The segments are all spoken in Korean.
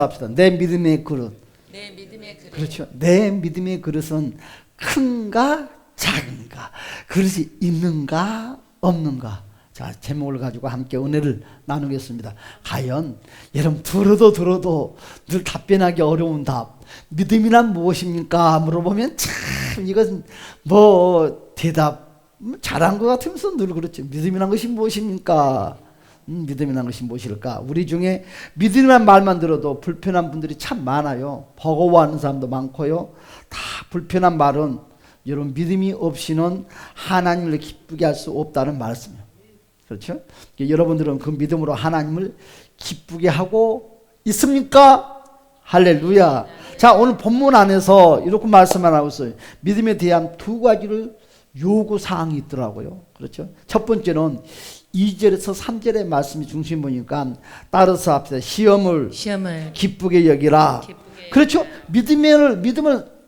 합시다. 내 믿음의 그릇. 내 믿음의 그릇. 그렇죠. 내 믿음의 그릇은 큰가 작은가, 그릇이 있는가 없는가. 자, 제목을 가지고 함께 은혜를 나누겠습니다. 과연 여러분 들어도 늘 답변하기 어려운 답, 믿음이란 무엇입니까? 물어보면 참 이것은 뭐 대답 잘한 것 같으면서 늘 그렇죠. 믿음이란 것이 무엇입니까? 믿음이란 것이 무엇일까? 우리 중에 믿음이란 말만 들어도 불편한 분들이 참 많아요. 버거워하는 사람도 많고요. 다 불편한 말은 여러분 믿음이 없이는 하나님을 기쁘게 할 수 없다는 말씀이에요. 그렇죠? 여러분들은 그 믿음으로 하나님을 기쁘게 하고 있습니까? 할렐루야. 자, 오늘 본문 안에서 이렇게 말씀하고 있어요. 믿음에 대한 두 가지를 요구사항이 있더라고요. 그렇죠? 첫 번째는 2절에서 3절의 말씀이 중심 보니까 따라서 합시다. 시험을 기쁘게 여기라. 그렇죠? 믿음을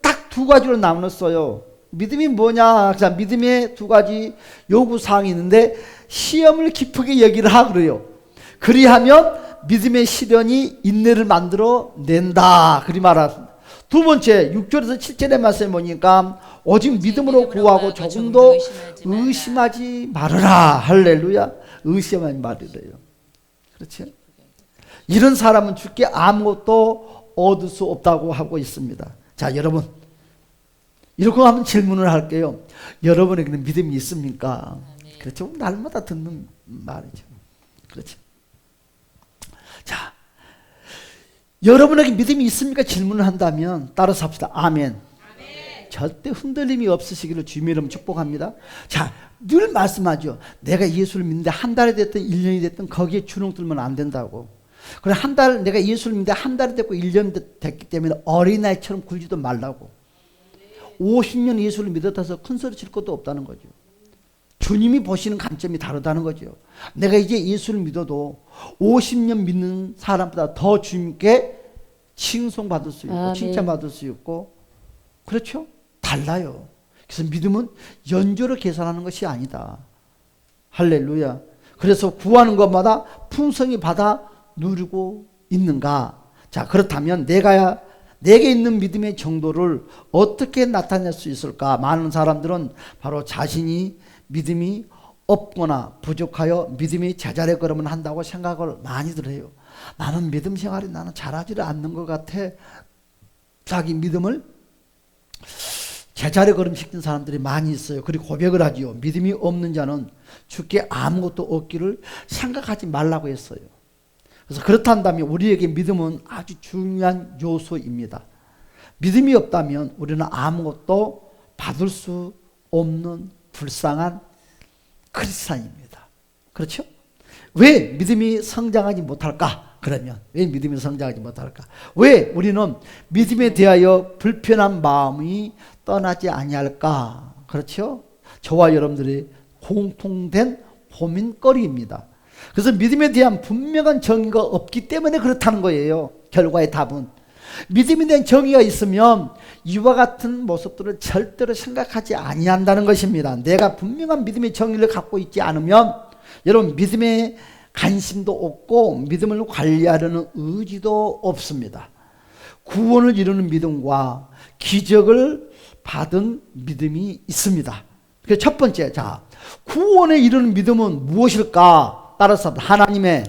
딱 두 가지로 나눴어요. 믿음이 뭐냐? 자, 믿음의 두 가지 요구사항이 있는데 시험을 기쁘게 여기라 그래요. 그리하면 믿음의 시련이 인내를 만들어 낸다. 그리 말합니다. 두 번째 6절에서 7절의 말씀에 보니까 오직 믿음으로 구하고 조금도 의심하지 말아라. 할렐루야. 의심하지 말으래요. 그렇죠? 이런 사람은 주께 아무것도 얻을 수 없다고 하고 있습니다. 자, 여러분 이렇게 한번 질문을 할게요. 여러분에게는 믿음이 있습니까? 그렇죠? 날마다 듣는 말이죠. 그렇죠? 자, 여러분에게 믿음이 있습니까? 질문을 한다면 따라서 합시다. 아멘. 절대 흔들림이 없으시기를 주님의 이름으로 축복합니다. 자, 늘 말씀하죠. 내가 예수를 믿는데 한 달이 됐든 1년이 됐든 거기에 주눅 들면 안 된다고. 그래, 내가 예수를 믿는데 한 달이 됐고 1년 됐기 때문에 어린아이처럼 굴지도 말라고. 50년 예수를 믿었다서 큰 소리 칠 것도 없다는 거죠. 주님이 보시는 관점이 다르다는 거죠. 내가 이제 예수를 믿어도 50년 믿는 사람보다 더 주님께 칭송받을 수 있고 칭찬받을 수 있고, 그렇죠? 달라요. 그래서 믿음은 연조로 계산하는 것이 아니다. 할렐루야. 그래서 구하는 것마다 풍성히 받아 누리고 있는가? 자, 그렇다면 내게 있는 믿음의 정도를 어떻게 나타낼 수 있을까? 많은 사람들은 바로 자신이 믿음이 없거나 부족하여 믿음이 제자리 걸음을 한다고 생각을 많이들 해요. 나는 믿음 생활이 나는 잘하지 않는 것 같아. 자기 믿음을 제자리 걸음 시키는 사람들이 많이 있어요. 그리고 고백을 하지요. 믿음이 없는 자는 주께 아무것도 없기를 생각하지 말라고 했어요. 그래서 그렇다면 우리에게 믿음은 아주 중요한 요소입니다. 믿음이 없다면 우리는 아무것도 받을 수 없는 불쌍한 크리스찬입니다. 그렇죠? 왜 믿음이 성장하지 못할까? 그러면 왜 믿음이 성장하지 못할까? 왜 우리는 믿음에 대하여 불편한 마음이 떠나지 아니할까? 그렇죠? 저와 여러분들이 공통된 고민거리입니다. 그래서 믿음에 대한 분명한 정의가 없기 때문에 그렇다는 거예요. 결과의 답은. 믿음에 대한 정의가 있으면 이와 같은 모습들을 절대로 생각하지 아니한다는 것입니다. 내가 분명한 믿음의 정의를 갖고 있지 않으면 여러분 믿음에 관심도 없고 믿음을 관리하려는 의지도 없습니다. 구원을 이루는 믿음과 기적을 받은 믿음이 있습니다. 그래서 첫 번째, 자, 구원을 이루는 믿음은 무엇일까? 따라서 하나님의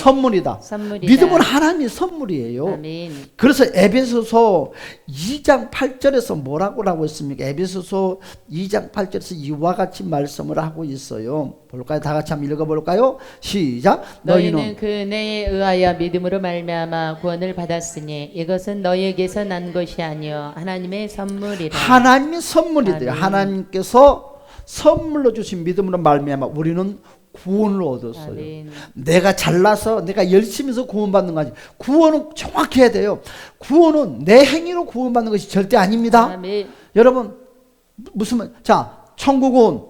선물이다. 믿음은 하나님의 선물이에요. 아멘. 그래서 에베소서 2장 8절에서 뭐라고 하고 있습니까? 에베소서 2장 8절에서 이와 같이 말씀을 하고 있어요. 볼까요? 다 같이 한번 읽어볼까요? 시작. 너희는 그 은혜에 의하여 믿음으로 말미암아 구원을 받았으니 이것은 너희에게서 난 것이 아니요 하나님의 선물이라. 하나님의 선물이래요. 하나님께서 선물로 주신 믿음으로 말미암아 우리는 구원을 얻었어요. 아멘. 내가 잘나서 내가 열심히 해서 구원받는 거 아니에요. 구원은 정확히 해야 돼요. 구원은 내 행위로 구원받는 것이 절대 아닙니다. 아멘. 여러분 무슨 말? 자, 천국은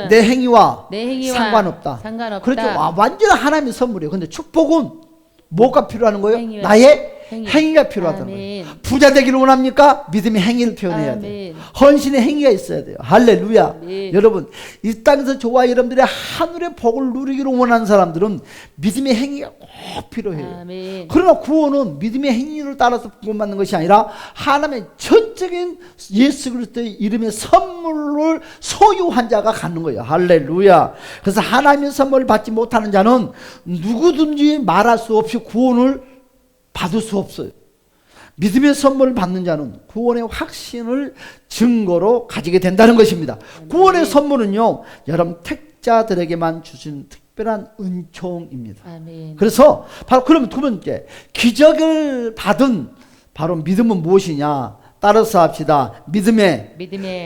내 행위와 상관없다. 그렇죠. 완전 하나님의 선물이에요. 근데 축복은 뭐가 필요한 거예요? 나의 행위가 필요하다는 아멘. 거예요. 부자 되기를 원합니까? 믿음의 행위를 표현해야 아멘. 돼요. 헌신의 행위가 있어야 돼요. 할렐루야. 아멘. 여러분, 이 땅에서 저와 여러분들의 하늘의 복을 누리기를 원하는 사람들은 믿음의 행위가 꼭 필요해요. 아멘. 그러나 구원은 믿음의 행위를 따라서 구원받는 것이 아니라 하나님의 전적인 예수 그리스도의 이름의 선물을 소유한 자가 갖는 거예요. 할렐루야. 그래서 하나님의 선물을 받지 못하는 자는 누구든지 말할 수 없이 구원을 받을 수 없어요. 믿음의 선물을 받는 자는 구원의 확신을 증거로 가지게 된다는 것입니다. 구원의 선물은요, 여러분 택자들에게만 주신 특별한 은총입니다. 아멘. 그래서 바로 그러면 두 번째, 기적을 받은 바로 믿음은 무엇이냐? 따라서 합시다. 믿음의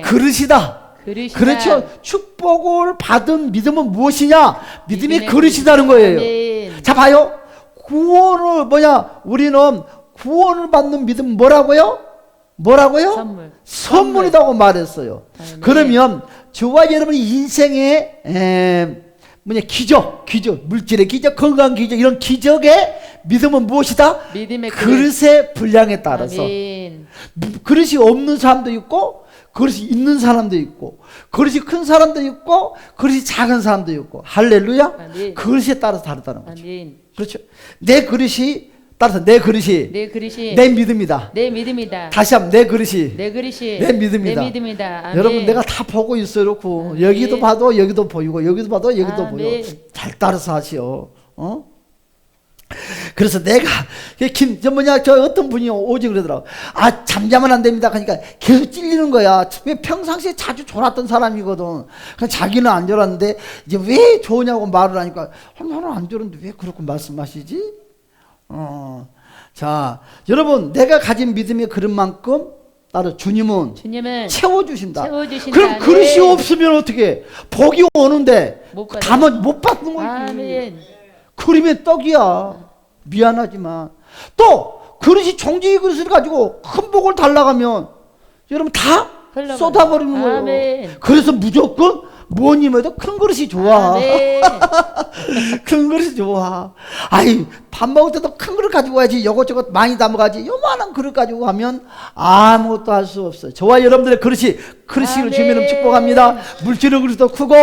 그릇이다. 그렇죠. 축복을 받은 믿음은 무엇이냐? 믿음의 그릇이다는 거예요. 아멘. 자, 봐요. 구원을 우리는 구원을 받는 믿음은 뭐라고요? 선물이라고 말했어요. 아멘. 그러면 저와 여러분의 인생의 기적, 물질의 기적, 건강 기적, 이런 기적의 믿음은 무엇이다? 믿음의 그릇의 분량에 따라서. 아멘. 그릇이 없는 사람도 있고, 그릇이 있는 사람도 있고, 그릇이 큰 사람도 있고, 그릇이 작은 사람도 있고. 할렐루야. 아멘. 그릇에 따라서 다르다는 거죠. 아멘. 그렇죠. 내 그릇이 따라서 내 그릇이 내 믿음이다. 내 믿음이다. 다시 한번 내 그릇이 내 믿음이다. 아멘. 여러분, 내가 다 보고 있어요. 이렇고 여기도 봐도 여기도 보이고, 여기도 봐도 여기도 아멘. 보여. 잘 따라서 하시오. 그래서 내가 저 어떤 분이 오지 그러더라고. 잠자면 안 됩니다. 그러니까 계속 찔리는 거야. 왜 평상시에 자주 졸았던 사람이거든. 그러니까 자기는 안 졸았는데 이제 왜 좋으냐고 말을 하니까 나는 안 졸았는데 왜 그렇게 말씀하시지? 자, 여러분, 내가 가진 믿음의 그릇만큼 따로 주님은 채워주신다. 그럼 그릇이 없으면 어떻게? 복이 오는데 가면 못 받는 거지. 아멘. 그림의 떡이야. 미안하지만 또 그릇이 종지의 그릇을 가지고 큰 복을 달라가면 여러분 다 쏟아버리는 거예요. 아멘. 그래서 무조건 뭐님에도 큰 그릇이 좋아. 큰 그릇이 좋아. 밥 먹을 때도 큰 그릇 가지고 와야지. 요것저것 많이 담아가지. 요만한 그릇 가지고 가면 아무것도 할 수 없어요. 저와 여러분들의 그릇을 주면 축복합니다. 물질의 그릇도 크고,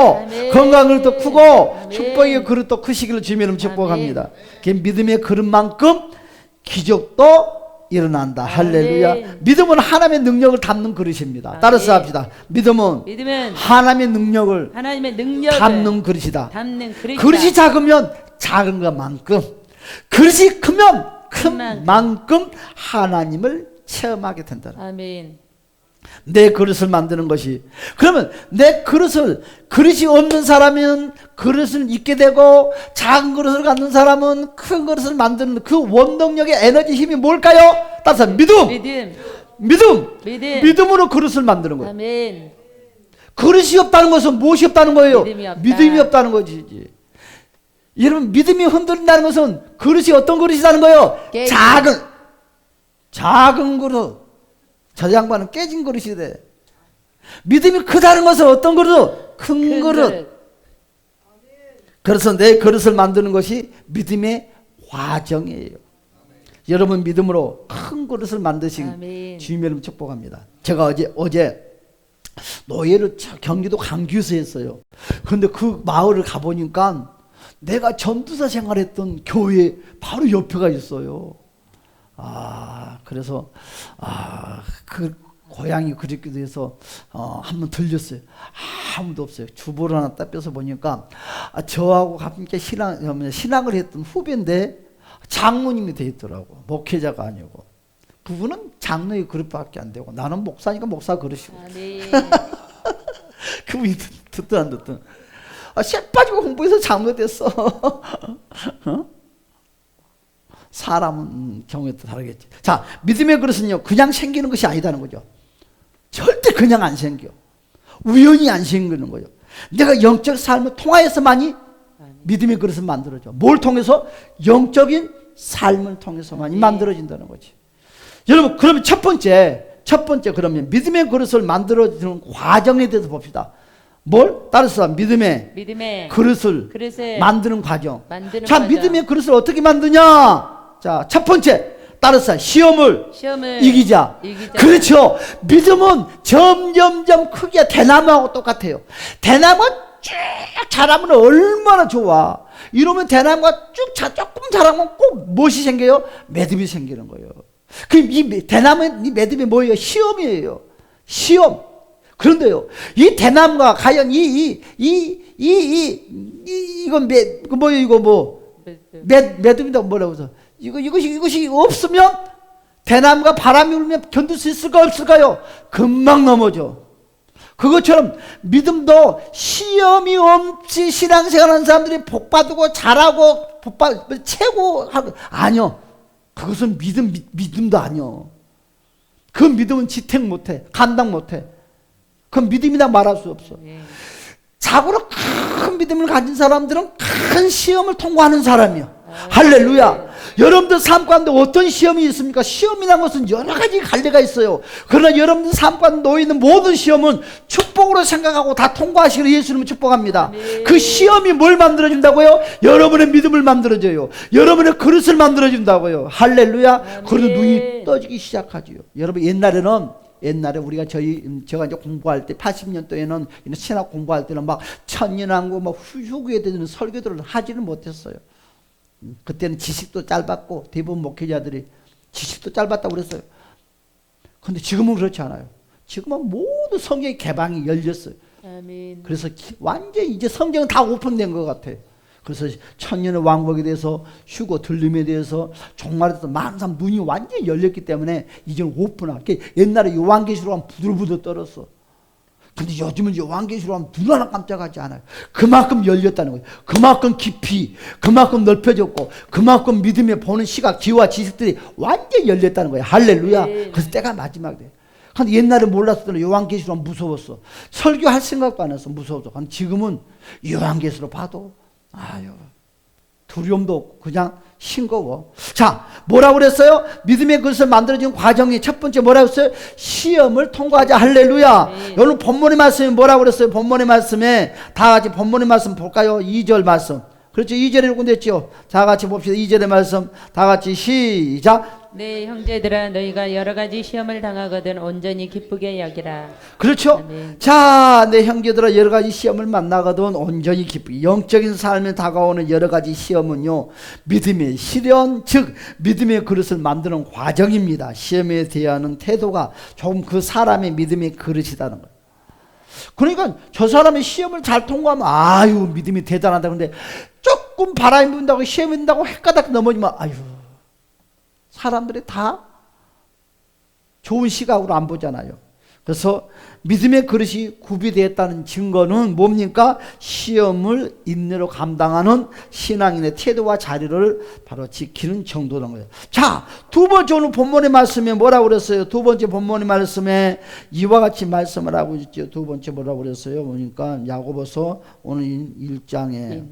건강의 그릇도 크고, 축복의 그릇도 크시기를 주면 축복합니다. 믿음의 그릇만큼 기적도 일어난다. 할렐루야. 믿음은 하나님의 능력을 담는 그릇입니다. 따라서 합시다. 믿음은 하나님의 능력을 담는 그릇이다. 그릇이 작으면 작은 것만큼, 그릇이 크면 큰 만큼 하나님을 체험하게 된다. 아멘. 내 그릇을 만드는 것이, 그러면 내 그릇이 없는 사람은 그릇을 잊게 되고, 작은 그릇을 갖는 사람은 큰 그릇을 만드는 그 원동력의 에너지 힘이 뭘까요? 따라서 믿음으로 그릇을 만드는 거예요. 아멘. 그릇이 없다는 것은 무엇이 없다는 거예요? 믿음이 없다는 것이지. 여러분, 믿음이 흔들린다는 것은 그릇이 어떤 그릇이라는 거예요? 작은 그릇. 저 양반은 깨진 그릇이 돼. 믿음이 크다는 것은 어떤 그릇? 큰 그릇. 그래서 내 그릇을 만드는 것이 믿음의 과정이에요. 여러분, 믿음으로 큰 그릇을 만드신 주님을 축복합니다. 제가 어제 노예를 경기도 광주에서 했어요. 그런데 그 마을을 가보니까 내가 전도사 생활했던 교회 바로 옆에가 있어요. 그래서 그 고향이 그립기도 해서 한번 들렸어요. 아무도 없어요. 주보를 하나 딱 빼서 보니까 저하고 함께 신앙을 했던 후배인데 장로님이 돼 있더라고. 목회자가 아니고. 그분은 장로의 그릇밖에 안 되고 나는 목사니까 목사 그릇이고. 그분이 듣든 안 듣든 쎄 빠지고 공부해서 장로 됐어. 사람은 경우에 따라 다르겠지. 자, 믿음의 그릇은요, 그냥 생기는 것이 아니다는 거죠. 절대 그냥 안 생겨. 우연히 안 생기는 거예요. 내가 영적 삶을 통하여서만이 믿음의 그릇은 만들어져. 뭘 통해서? 영적인 삶을 통해서만이 만들어진다는 거지. 여러분, 그러면 첫 번째 그러면 믿음의 그릇을 만들어지는 과정에 대해서 봅시다. 뭘? 따라서 믿음의 그릇을 만드는 과정. 믿음의 그릇을 어떻게 만드냐? 자, 첫 번째, 따라서 시험을 이기자. 그렇죠. 믿음은 점점점 크기가 대나무하고 똑같아요. 대나무가 쭉 자라면 얼마나 좋아. 이러면 대나무가 조금 자라면 꼭 무엇이 생겨요? 매듭이 생기는 거예요. 그럼 이 대나무, 이 매듭이 뭐예요? 시험이에요. 시험. 그런데요, 이 대나무가 과연 이건 뭐예요? 이거 뭐 매듭이다 뭐라고 해서 이것이 없으면 대나무가 바람이 불면 견딜 수 있을까 없을까요? 금방 넘어져. 그것처럼 믿음도 시험이 없이 신앙생활하는 사람들이 복받고 잘하고 최고 하고 아니요. 그것은 믿음도 아니요. 그 믿음은 지탱 못해, 감당 못해. 그건 믿음이라 말할 수 없어. 자고로 큰 믿음을 가진 사람들은 큰 시험을 통과하는 사람이야. 할렐루야. 여러분들 삶 가운데 어떤 시험이 있습니까? 시험이라는 것은 여러 가지 갈래가 있어요. 그러나 여러분들 삶 가운데 놓여있는 모든 시험은 축복으로 생각하고 다 통과하시기를 예수님은 축복합니다. 그 시험이 뭘 만들어준다고요? 여러분의 믿음을 만들어줘요. 여러분의 그릇을 만들어준다고요. 할렐루야. 그러면 눈이 떠지기 시작하지요. 여러분 옛날에 우리가 제가 이제 공부할 때 80년도에는 신학 공부할 때는 막 천년왕국 막 후기에 대한 설교들을 하지는 못했어요. 그때는 지식도 짧았고 대부분 목회자들이 지식도 짧았다고 그랬어요. 그런데 지금은 그렇지 않아요. 지금은 모두 성경의 개방이 열렸어요. 아멘. 그래서 완전히 이제 성경은 다 오픈된 것 같아요. 그래서 천년의 왕국에 대해서 휴거 들림에 대해서 종말에 대해서 많은 사람 눈이 완전히 열렸기 때문에 이제는 오픈하. 옛날에 요한계시록 하면 부들부들 떨었어. 근데 요즘은 요한계시록 하면 눈 하나 깜짝하지 않아요. 그만큼 열렸다는 거예요. 그만큼 깊이, 그만큼 넓혀졌고, 그만큼 믿음에 보는 시각, 귀와 지식들이 완전히 열렸다는 거예요. 할렐루야. 그래서 때가 마지막이에요. 근데 옛날에 몰랐을 때는 요한계시록 하면 무서웠어. 설교할 생각도 안 했어. 무서워서. 근데 지금은 요한계시록 봐도 아유, 두려움도 없고 그냥 싱거워. 자, 뭐라고 그랬어요? 믿음의 그릇을 만들어진 과정이 첫 번째 뭐라고 했어요? 시험을 통과하자. 할렐루야. 여러분 본문의 말씀이 뭐라고 그랬어요? 본문의 말씀에 다 같이 본문의 말씀 볼까요? 2절 말씀. 그렇죠. 2절에 읽고 됐죠. 다 같이 봅시다. 2절의 말씀 다 같이 시작. 네, 형제들아, 너희가 여러 가지 시험을 당하거든 온전히 기쁘게 여기라. 그렇죠. 아멘. 자, 내 형제들아, 여러 가지 시험을 만나거든 온전히 기쁘게. 영적인 삶에 다가오는 여러 가지 시험은요, 믿음의 실현, 즉 믿음의 그릇을 만드는 과정입니다. 시험에 대하는 태도가 조금 그 사람의 믿음의 그릇이라는 거예요. 그러니까 저 사람의 시험을 잘 통과하면 아유 믿음이 대단하다. 근데 조금 바람이 분다고 시험이 분다고 헷가닥 넘어지면 아유, 사람들이 다 좋은 시각으로 안 보잖아요. 그래서 믿음의 그릇이 구비되었다는 증거는 뭡니까? 시험을 인내로 감당하는 신앙인의 태도와 자리를 바로 지키는 정도라는 거예요. 자, 두 번째 오늘 본문의 말씀에 뭐라고 그랬어요? 두 번째 본문의 말씀에 이와 같이 말씀을 하고 있죠. 두 번째 뭐라고 그랬어요? 보니까 야고보서 오늘 1장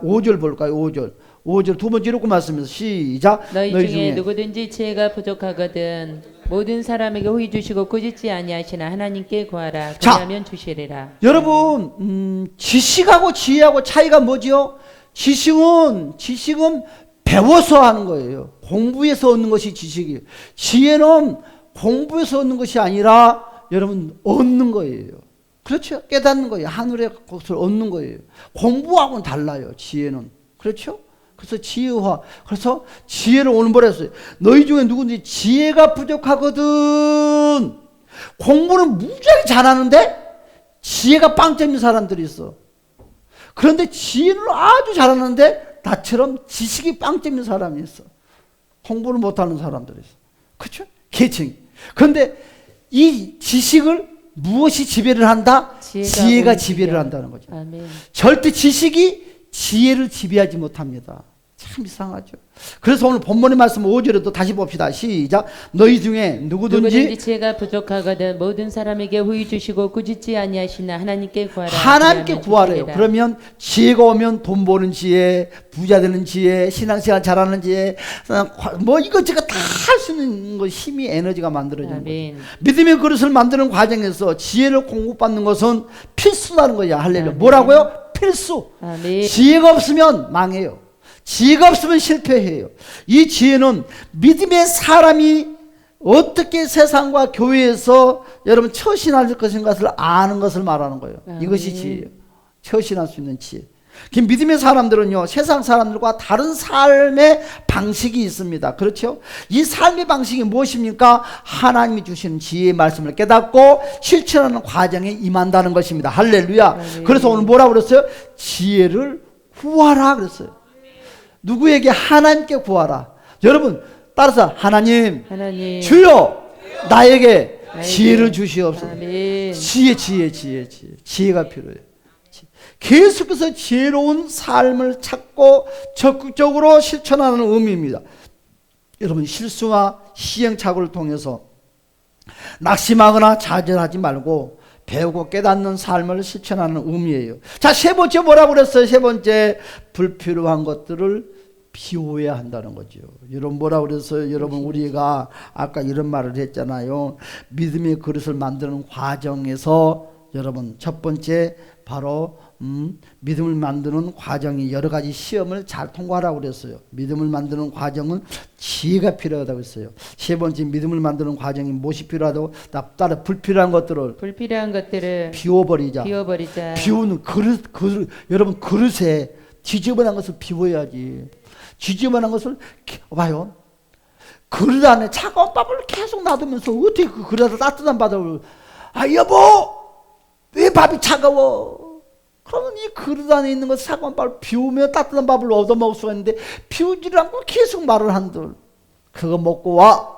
5절 볼까요? 5절 두 번째 읽고 말씀에서 시작. 너희 중에 누구든지 지혜가 부족하거든 모든 사람에게 호의 주시고 꾸짖지 아니하시나 하나님께 구하라. 그러면 주시리라. 여러분 지식하고 지혜하고 차이가 뭐지요? 지식은 배워서 하는 거예요. 공부해서 얻는 것이 지식이에요. 지혜는 공부해서 얻는 것이 아니라 여러분 얻는 거예요. 그렇죠? 깨닫는 거예요. 하늘의 것을 얻는 거예요. 공부하고는 달라요. 지혜는. 그렇죠? 그래서 지혜화. 그래서 지혜를 오늘 뭐라 했어요? 너희 중에 누군지 지혜가 부족하거든. 공부는 무지하게 잘하는데 지혜가 빵점인 사람들이 있어. 그런데 지혜는 아주 잘하는데 나처럼 지식이 빵점인 사람이 있어. 공부를 못하는 사람들이 있어. 그렇죠? 계층이. 그런데 이 지식을 무엇이 지배를 한다? 지혜가 지배를 한다는 거죠. 아멘. 절대 지식이 지혜를 지배하지 못합니다. 참 이상하죠. 그래서 오늘 본문의 말씀 5절에도 다시 봅시다. 시작. 너희 중에 누구든지 지혜가 부족하거든 모든 사람에게 호의 주시고 꾸짖지 아니하시나 하나님께 구하라. 하나님께 구하래요. 그러면 지혜가 오면 돈 버는 지혜, 부자 되는 지혜, 신앙생활 잘하는 지혜, 뭐 이것저것 다 할 수 있는 거, 힘이 에너지가 만들어지는 거예요. 믿음의 그릇을 만드는 과정에서 지혜를 공급받는 것은 필수라는 거야. 할렐루야. 뭐라고요? 필수. 아멘. 지혜가 없으면 망해요. 지혜가 없으면 실패해요. 이 지혜는 믿음의 사람이 어떻게 세상과 교회에서 여러분 처신할 것인가를 아는 것을 말하는 거예요. 이것이 지혜예요. 처신할 수 있는 지혜. 그 믿음의 사람들은요, 세상 사람들과 다른 삶의 방식이 있습니다. 그렇죠? 이 삶의 방식이 무엇입니까? 하나님이 주시는 지혜의 말씀을 깨닫고 실천하는 과정에 임한다는 것입니다. 할렐루야. 그래서 오늘 뭐라고 그랬어요? 지혜를 구하라 그랬어요. 누구에게? 하나님께 구하라. 여러분 따라서 하나님 주여 나에게 지혜를 주시옵소서. 아멘. 지혜가 필요해요. 계속해서 지혜로운 삶을 찾고 적극적으로 실천하는 의미입니다. 여러분 실수와 시행착오를 통해서 낙심하거나 좌절하지 말고 배우고 깨닫는 삶을 실천하는 의미예요. 자, 세 번째 뭐라고 그랬어요? 세 번째, 불필요한 것들을 비워야 한다는 거죠. 여러분 뭐라고 그랬어요? 여러분 우리가 아까 이런 말을 했잖아요. 믿음의 그릇을 만드는 과정에서 여러분 첫 번째 바로 믿음을 만드는 과정이 여러 가지 시험을 잘 통과하라고 그랬어요. 믿음을 만드는 과정은 지혜가 필요하다고 했어요. 세 번째, 믿음을 만드는 과정이 무엇이 필요하다고? 따라 불필요한 것들을 비워버리자. 비우는 그릇 여러분 그릇에 지저분한 것을 비워야지. 지저분한 것을 봐요. 그릇 안에 차가운 밥을 계속 놔두면서 어떻게 그 그릇에 따뜻한 밥을 여보 왜 밥이 차가워? 그러면 이 그릇 안에 있는 것 차가운 밥을 비우면 따뜻한 밥을 얻어먹을 수가 있는데 비우지를 않고 계속 말을 한들 그거 먹고 와.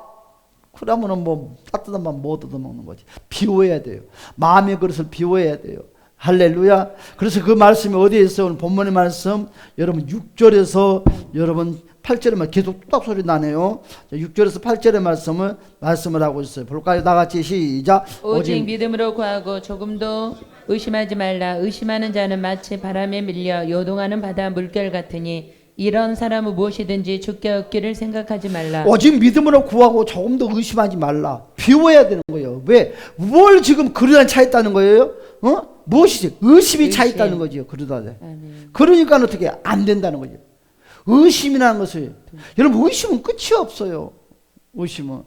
그러면은 뭐 따뜻한 밥 못 얻어먹는 거지. 비워야 돼요. 마음의 그릇을 비워야 돼요. 할렐루야. 그래서 그 말씀이 어디에 있어요? 오늘 본문의 말씀 여러분 6절에서 여러분 8절에 계속 뚝딱 소리 나네요. 6절에서 8절의 말씀을 하고 있어요. 볼까요? 다 같이 시작. 오직 믿음으로 구하고 조금도 의심하지 말라. 의심하는 자는 마치 바람에 밀려 요동하는 바다 물결 같으니 이런 사람은 무엇이든지 주께 얻기를 생각하지 말라. 오직 믿음으로 구하고 조금도 의심하지 말라. 비워야 되는 거예요. 왜? 뭘 지금 그릇 안에 차 있다는 거예요? 무엇이지? 의심이 차 있다는 거죠. 그릇 안에. 그러니까 어떻게 안 된다는 거죠. 의심이라는 것을 여러분 의심은 끝이 없어요. 의심은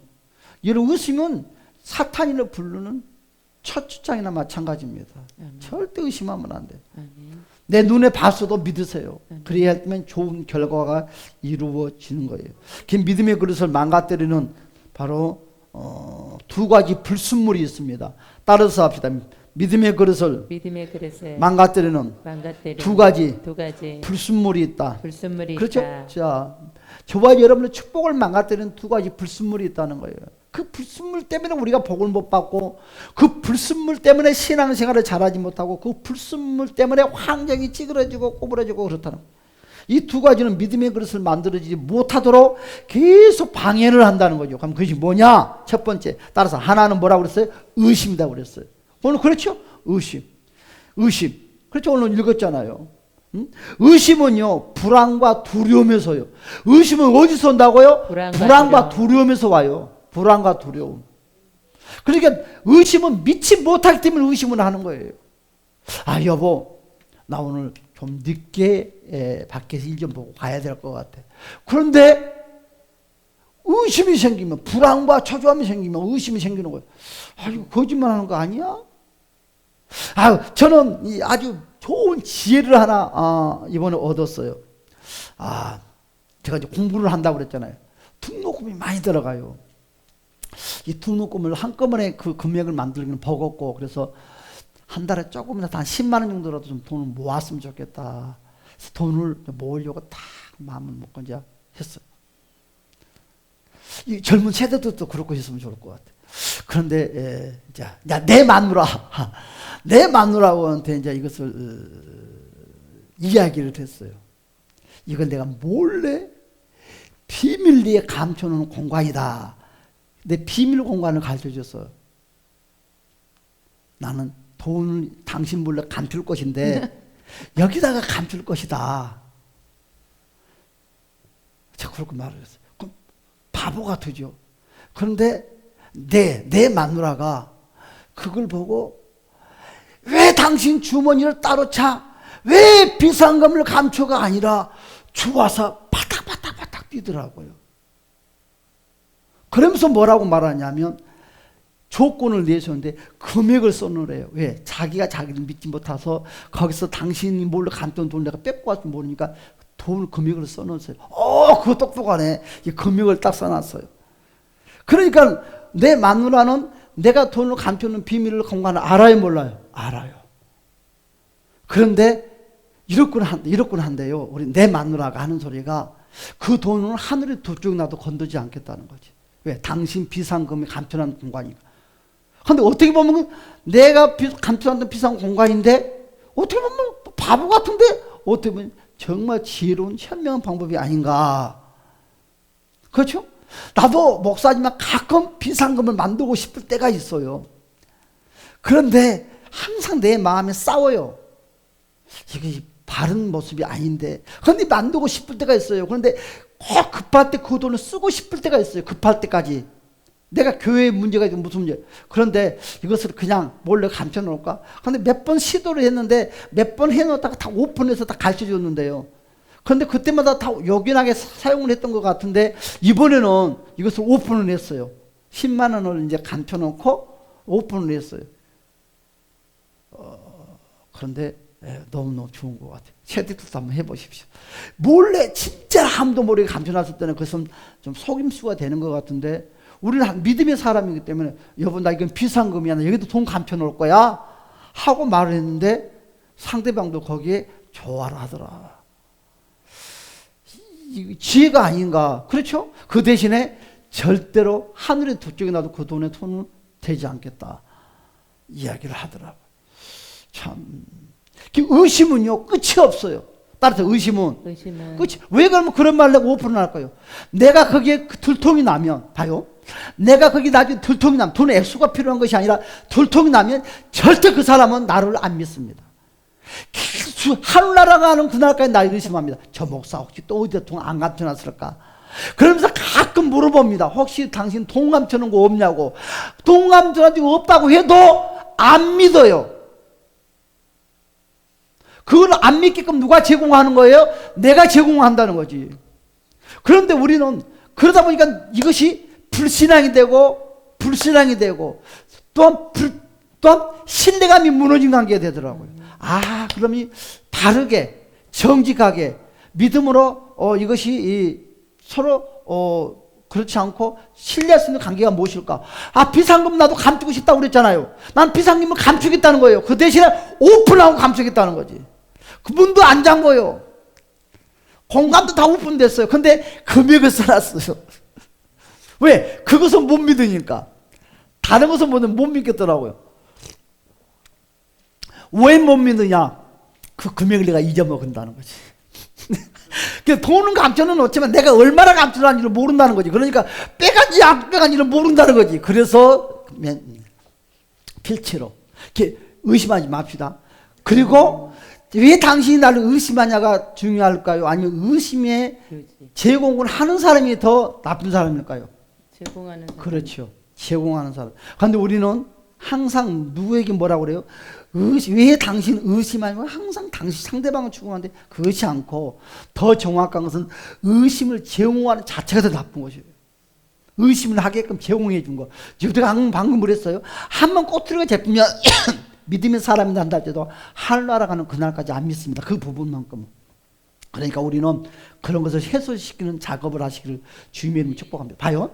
사탄이라 부르는 첫 주장이나 마찬가지입니다. 절대 의심하면 안 돼. 내 눈에 봤어도 믿으세요. 그래야 하면 좋은 결과가 이루어지는 거예요. 그 믿음의 그릇을 망가뜨리는 바로 두 가지 불순물이 있습니다. 따라서 합시다. 믿음의 그릇을 망가뜨리는 두 가지 불순물이 있다. 그렇죠? 자, 저와 여러분의 축복을 망가뜨리는 두 가지 불순물이 있다는 거예요. 그 불순물 때문에 우리가 복을 못 받고 그 불순물 때문에 신앙생활을 잘하지 못하고 그 불순물 때문에 환경이 찌그러지고 꼬부러지고 그렇다는 거예요. 이 두 가지는 믿음의 그릇을 만들어지지 못하도록 계속 방해를 한다는 거죠. 그럼 그것이 뭐냐? 첫 번째, 따라서 하나는 뭐라고 그랬어요? 의심이라고 그랬어요. 오늘 그렇죠? 의심. 그렇죠? 오늘 읽었잖아요. 의심은요, 불안과 두려움에서요. 의심은 어디서 온다고요? 불안과 두려움에서 와요. 불안과 두려움. 그러니까 의심은 믿지 못하기 때문에 의심을 하는 거예요. 여보, 나 오늘 좀 늦게 밖에서 일 좀 보고 가야 될 것 같아. 그런데 의심이 생기면, 불안과 초조함이 생기면 의심이 생기는 거예요. 이거 거짓말하는 거 아니야? 저는 아주 좋은 지혜를 하나 이번에 얻었어요. 제가 이제 공부를 한다고 그랬잖아요. 등록금이 많이 들어가요. 이 등록금을 한꺼번에 그 금액을 만들기는 버겁고, 그래서 한 달에 조금이라도 한 10만 원 정도라도 좀 돈을 모았으면 좋겠다. 그래서 돈을 모으려고 딱 마음을 먹고 이제 했어요. 이 젊은 세대들도 그렇고 했으면 좋을 것 같아요. 그런데 이제 내 마누라한테 이제 이것을 이야기를 했어요. 이건 내가 몰래 비밀리에 감춰놓은 공간이다. 내 비밀 공간을 가르쳐줬어요. 나는 돈을 당신 몰래 감출 것인데 여기다가 감출 것이다. 제가 그렇게 말을 했어요. 그럼 바보 같으죠. 그런데 내 마누라가 그걸 보고 왜 당신 주머니를 따로 차? 왜 비상금을 감춰가 아니라 주워서 뛰더라고요. 그러면서 뭐라고 말하냐면 조건을 내셨는데 금액을 써놓으래요. 왜? 자기가 자기를 믿지 못해서 거기서 당신이 몰래 감던 돈을 내가 뺏고 왔지 모르니까 돈을 금액을 써놓으세요. 그거 똑똑하네. 이 금액을 딱 써놨어요. 그러니까 내 마누라는 내가 돈을 감추는 비밀을 공간을 알아요, 몰라요? 알아요. 그런데 이렇군 한데요. 우리 내 마누라가 하는 소리가 그 돈은 하늘에 두 쪽 나도 건드지 않겠다는 거지. 왜? 당신 비상금이 감춰놓은 공간이니까. 근데 어떻게 보면 내가 감춰놨던 비상 공간인데 어떻게 보면 바보 같은데 어떻게 보면 정말 지혜로운 현명한 방법이 아닌가. 그렇죠? 나도 목사지만 가끔 비상금을 만들고 싶을 때가 있어요. 그런데 항상 내 마음에 싸워요. 이게 바른 모습이 아닌데. 그런데 만들고 싶을 때가 있어요. 그런데 꼭 급할 때 그 돈을 쓰고 싶을 때가 있어요. 급할 때까지. 내가 교회에 문제가 있고 무슨 문제. 그런데 이것을 그냥 몰래 감춰놓을까? 그런데 몇 번 시도를 했는데 몇 번 해놓다가 다 오픈해서 다 가르쳐줬는데요. 그런데 그때마다 다 요긴하게 사용을 했던 것 같은데 이번에는 이것을 오픈을 했어요. 10만 원을 이제 감춰놓고 오픈을 했어요. 그런데 너무너무 좋은 것 같아요. 채택도 한번 해보십시오. 몰래 진짜 아무도 모르게 감춰놨을 때는 그것은 좀 속임수가 되는 것 같은데 우리는 믿음의 사람이기 때문에 여보 나 이건 비상금이야. 나 여기도 돈 감춰놓을 거야. 하고 말을 했는데 상대방도 거기에 좋아를 하더라. 지혜가 아닌가. 그렇죠? 그 대신에 절대로 하늘의 두 쪽에 나도 그 돈에 손은 대지 않겠다. 이야기를 하더라고요. 참. 의심은요, 끝이 없어요. 따라서 의심은 끝이. 왜 그러면 그런 말을 내가 오픈을 할까요? 내가 거기에 들통이 나면, 봐요. 내가 거기 나중에 들통이 나면, 돈의 액수가 필요한 것이 아니라 들통이 나면 절대 그 사람은 나를 안 믿습니다. 하늘나라 가는 그날까지 나를 의심합니다. 저 목사 혹시 또 어디다 돈 안 감춰놨을까? 그러면서 가끔 물어봅니다. 혹시 당신 돈 감춰놓은 거 없냐고. 돈 감춰놓은 거 없다고 해도 안 믿어요. 그걸 안 믿게끔 누가 제공하는 거예요? 내가 제공한다는 거지. 그런데 우리는 그러다 보니까 이것이 불신앙이 되고 또한 신뢰감이 무너진 관계가 되더라고요. 그러면 바르게 정직하게 믿음으로 이것이 서로 그렇지 않고 신뢰할 수 있는 관계가 무엇일까? 비상금 나도 감추고 싶다고 그랬잖아요. 난 비상금을 감추겠다는 거예요. 그 대신에 오픈하고 감추겠다는 거지. 그 문도 안 잠궈요. 공간도 다 오픈됐어요. 근데 금액을 써놨어요. 왜? 그것은 못 믿으니까. 다른 것은 못 믿겠더라고요. 왜 못 믿느냐? 그 금액을 내가 잊어먹는다는 거지. 돈은 감춰는 놓지만 내가 얼마나 감춰놨는지를 모른다는 거지. 그러니까 빼간지 안 빼간지를 모른다는 거지. 그래서 필체로 이렇게 의심하지 맙시다. 그리고 왜 당신이 나를 의심하냐가 중요할까요? 아니면 의심에 제공을 하는 사람이 더 나쁜 사람일까요? 제공하는 사람. 그렇죠. 제공하는 사람. 그런데 우리는 항상 누구에게 뭐라고 그래요? 왜 당신 의심하냐면 항상 당신 상대방을 추구하는데 그것이 않고 더 정확한 것은 의심을 제공하는 자체가 더 나쁜 것이에요. 의심을 하게끔 제공해 준 거. 제가 방금 그랬어요. 한번 꼬투리가 잡히면 믿음의 사람이 난다 할때도 하늘나라 가는 그날까지 안 믿습니다. 그 부분만큼은. 그러니까 우리는 그런 것을 해소시키는 작업을 하시기를 주님의 이름으로 축복합니다. 봐요.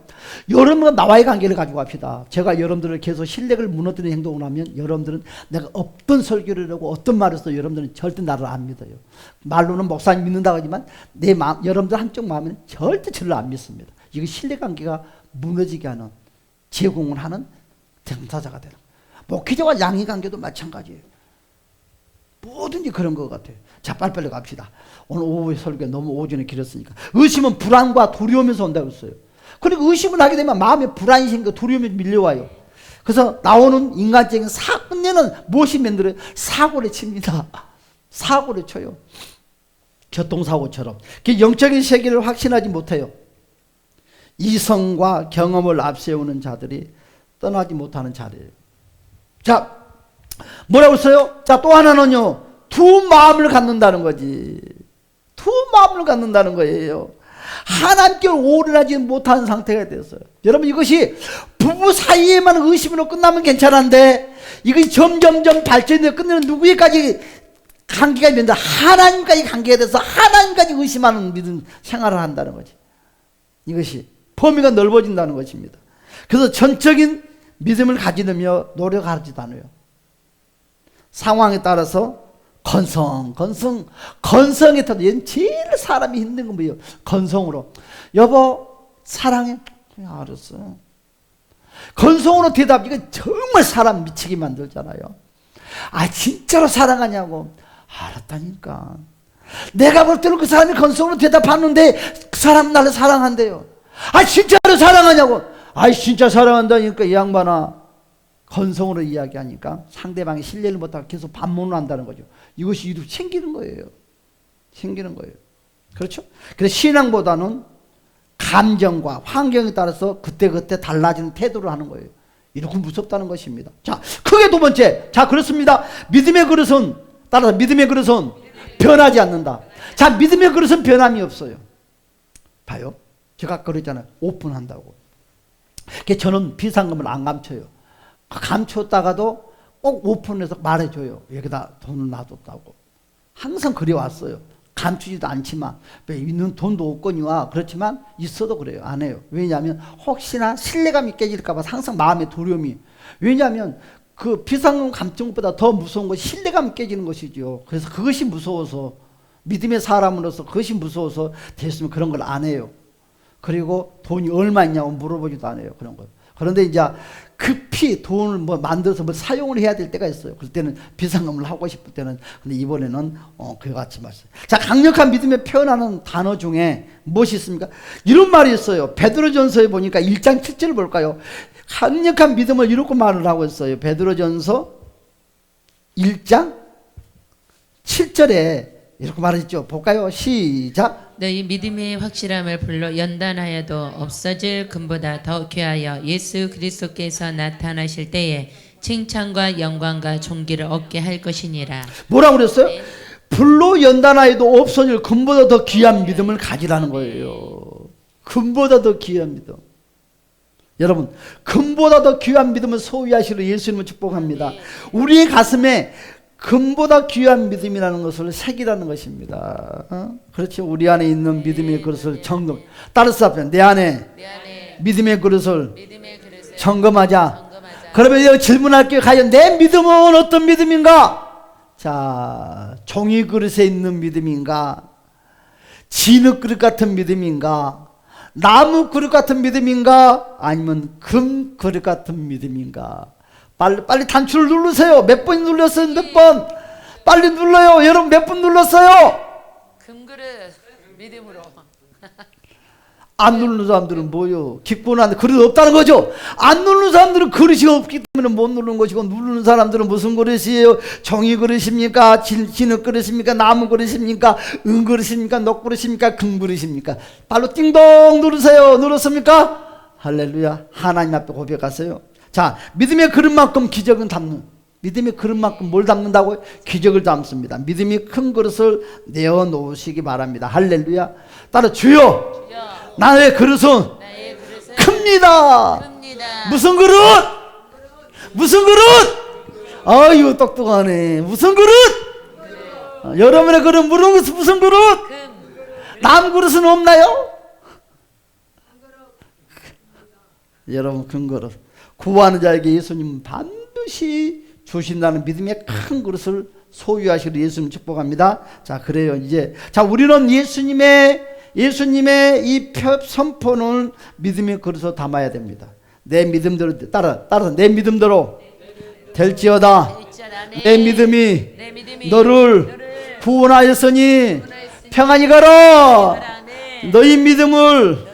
여러분과 나와의 관계를 가지고 합시다. 제가 여러분들을 계속 신뢰를 무너뜨리는 행동을 하면 여러분들은 내가 어떤 설교를 하고 어떤 말을 해서 여러분들은 절대 나를 안 믿어요. 말로는 목사님 믿는다고 하지만 내 마음, 여러분들 한쪽 마음은 절대 저를 안 믿습니다. 이거 신뢰관계가 무너지게 하는 제공을 하는 당사자가 되는 거예요. 목회자와 양의관계도 마찬가지예요. 뭐든지 그런 것 같아요. 자, 빨리빨리 갑시다. 오늘 오후의 설교가 너무 오전에 길었으니까. 의심은 불안과 두려움에서 온다고 했어요. 그리고 의심을 하게 되면 마음에 불안이 생기고 두려움이 밀려와요. 그래서 나오는 인간적인 끝내는 무엇이 만들어요? 사고를 칩니다. 사고를 쳐요. 교통사고처럼. 영적인 세계를 확신하지 못해요. 이성과 경험을 앞세우는 자들이 떠나지 못하는 자리예요. 자, 뭐라고 했어요? 자, 또 하나는요, 두 마음을 갖는다는 거지. 두 마음을 갖는다는 거예요. 하나님께 오른하지 못하는 상태가 되었어요. 여러분, 이것이 부부 사이에만 의심으로 끝나면 괜찮은데 이것이 점점점 발전되어 끝내는 누구에까지 관계가 있는데 하나님까지 관계가 돼서 하나님까지 의심하는 믿음 생활을 한다는 거지. 이것이 범위가 넓어진다는 것입니다. 그래서 전적인 믿음을 가지려며 노력하지도 않아요. 상황에 따라서 건성에 타도 얘는 제일 사람이 힘든 건 뭐예요? 건성으로. 여보 사랑해? 알았어. 건성으로 대답, 이거 정말 사람 미치게 만들잖아요. 아 진짜로 사랑하냐고? 알았다니까. 내가 볼 때는 그 사람이 건성으로 대답하는데 그 사람 나를 사랑한대요. 아 진짜로 사랑하냐고? 아 진짜 사랑한다니까. 이 양반아, 건성으로 이야기하니까 상대방이 신뢰를 못하고 계속 반문을 한다는 거죠. 이것이 이루 생기는 거예요. 생기는 거예요. 그렇죠? 그래서 신앙보다는 감정과 환경에 따라서 그때그때 달라지는 태도를 하는 거예요. 이렇게 무섭다는 것입니다. 자, 크게 두 번째. 자, 그렇습니다. 믿음의 그릇은, 따라서 믿음의 그릇은 변하지 않는다. 자, 믿음의 그릇은 변함이 없어요. 봐요. 제가 아까 그랬잖아요. 오픈한다고. 그래서 저는 비상금을 안 감춰요. 감췄다가도 꼭 오픈해서 말해줘요. 여기다 돈을 놔뒀다고. 항상 그래왔어요. 감추지도 않지만, 있는 돈도 없거니와 그렇지만 있어도 그래요. 안 해요. 왜냐하면 혹시나 신뢰감이 깨질까봐 항상 마음의 두려움이. 왜냐하면 그 비상금 감춘 것보다 더 무서운 것이 신뢰감이 깨지는 것이죠. 그래서 그것이 무서워서, 믿음의 사람으로서 그것이 무서워서 됐으면 그런 걸 안 해요. 그리고 돈이 얼마 있냐고 물어보지도 않아요. 그런 거. 그런데 이제 급히 돈을 뭐 만들어서 뭐 사용을 해야 될 때가 있어요. 그럴 때는 비상금을 하고 싶을 때는. 근데 이번에는 그와 같이 말씀. 자, 강력한 믿음에 표현하는 단어 중에 무엇이 있습니까? 이런 말이 있어요. 베드로전서에 보니까 1장 7절을 볼까요? 강력한 믿음을 이렇게 말을 하고 있어요. 베드로전서 1장 7절에 이렇게 말했죠. 볼까요? 시작. 너희 믿음의 확실함을 불러 연단하여도 없어질 금보다 더 귀하여 예수 그리스도께서 나타나실 때에 칭찬과 영광과 존귀를 얻게 할 것이니라. 뭐라고 그랬어요? 네. 불로 연단하여도 없어질 금보다 더 귀한 믿음을 가지라는 거예요. 금보다 더 귀한 믿음. 여러분, 금보다 더 귀한 믿음을 소유하시려 예수님을 축복합니다. 우리의 가슴에 금보다 귀한 믿음이라는 것을 새기라는 것입니다. 그렇죠? 우리 안에 있는 믿음의 그릇을 점검. 따라서 앞에 내 안에 믿음의 그릇을 점검하자. 그러면 질문할게요. 과연 내 믿음은 어떤 믿음인가? 자, 종이 그릇에 있는 믿음인가? 진흙 그릇 같은 믿음인가? 나무 그릇 같은 믿음인가? 아니면 금 그릇 같은 믿음인가? 빨리 단추를 누르세요. 몇 번 눌렀어요? 몇 번? 빨리 눌러요. 여러분 몇 번 눌렀어요? 금그릇 믿음으로. 안 누르는 사람들은 뭐요? 기권은 하는데 그릇 없다는 거죠. 안 누르는 사람들은 그릇이 없기 때문에 못 누르는 것이고, 누르는 사람들은 무슨 그릇이에요? 종이 그릇입니까? 진흙 그릇입니까? 나무 그릇입니까? 은 그릇입니까? 녹 그릇입니까? 금 그릇입니까? 발로 띵동 누르세요. 눌렀습니까? 할렐루야. 하나님 앞에 고백하세요. 자, 믿음의 그릇만큼 기적은 담는, 믿음의 그릇만큼 뭘 담는다고요? 기적을 담습니다. 믿음이 큰 그릇을 내어놓으시기 바랍니다. 할렐루야. 따라 주여, 나의 그릇은 큽니다. 무슨 그릇? 무슨 그릇? 아유 똑똑하네. 무슨 그릇? 여러분의 그릇 무슨 그릇? 남 그릇은 없나요? 여러분 큰 그릇. 구하는 자에게 예수님은 반드시 주신다는 믿음의 큰 그릇을 소유하시기를 예수님 축복합니다. 자, 그래요. 이제 자, 우리는 예수님의 이 선포는 믿음의 그릇으로 담아야 됩니다. 내 믿음대로 따라서 내 믿음대로 될지어다. 내 믿음이 너를 구원하였으니 평안히 가라. 너희 믿음을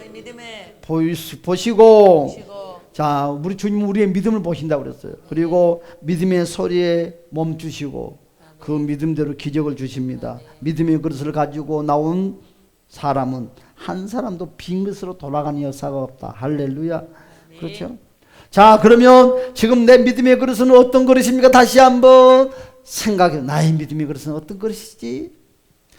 보시고, 자, 우리 주님은 우리의 믿음을 보신다고 그랬어요. 그리고 믿음의 소리에 멈추시고 그 믿음대로 기적을 주십니다. 믿음의 그릇을 가지고 나온 사람은 한 사람도 빈 것으로 돌아가는 역사가 없다. 할렐루야. 그렇죠? 자, 그러면 지금 내 믿음의 그릇은 어떤 그릇입니까? 다시 한번 생각해. 나의 믿음의 그릇은 어떤 그릇이지?